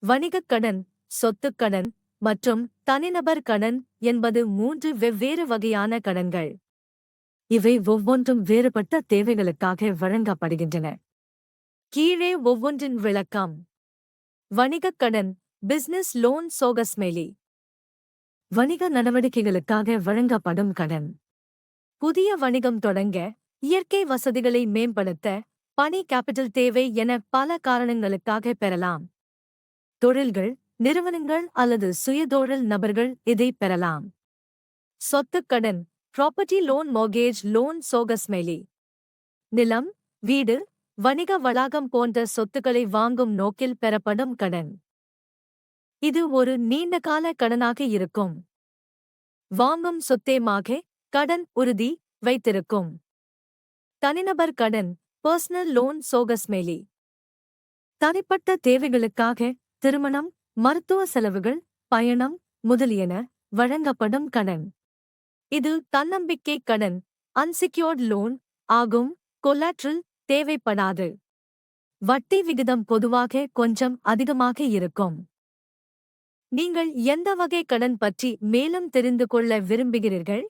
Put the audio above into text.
வணிகக் கடன், சொத்துக் கடன் மற்றும் தனிநபர் கடன் என்பது 3 வெவ்வேறு வகையான கடன்கள். இவை ஒவ்வொன்றும் வேறுபட்ட தேவைகளுக்காக வழங்கப்படுகின்றன. கீழே ஒவ்வொன்றின் விளக்கம். வணிகக் கடன், பிசினஸ் லோன் சோகஸ்மெலி. வணிக நடவடிக்கைகளுக்காக வழங்கப்படும் கடன். புதிய வணிகம் தொடங்க, இயற்கை வசதிகளை மேம்படுத்த, பணி கேபிட்டல் தேவை என பல காரணங்களுக்காக பெறலாம். தொழில்கள், நிறுவனங்கள் அல்லது சுயதொழில் நபர்கள் இதை பெறலாம். சொத்துக் கடன், ப்ராப்பர்ட்டி லோன் மோர்கேஜ் லோன் சோகஸ்மெலி. நிலம், வீடு, வணிக வளாகம் போன்ற சொத்துக்களை வாங்கும் நோக்கில் பெறப்படும் கடன். இது ஒரு நீண்டகால கடனாக இருக்கும். வாங்கும் சொத்தேமாக கடன் உறுதி வைத்திருக்கும். தனிநபர் கடன், பர்சனல் லோன் சோகஸ்மெலி. தனிப்பட்ட தேவைகளுக்காக திருமணம், மருத்துவ செலவுகள், பயணம் முதலியன வழங்கப்படும் கடன். இது தன்னம்பிக்கை கடன், அன்செக்யூர்ட் லோன் ஆகும். கொலாட்ரல் தேவைப்படாது. வட்டி விகிதம் பொதுவாக கொஞ்சம் அதிகமாக இருக்கும். நீங்கள் எந்த வகை கடன் பற்றி மேலும் தெரிந்து கொள்ள விரும்புகிறீர்கள்?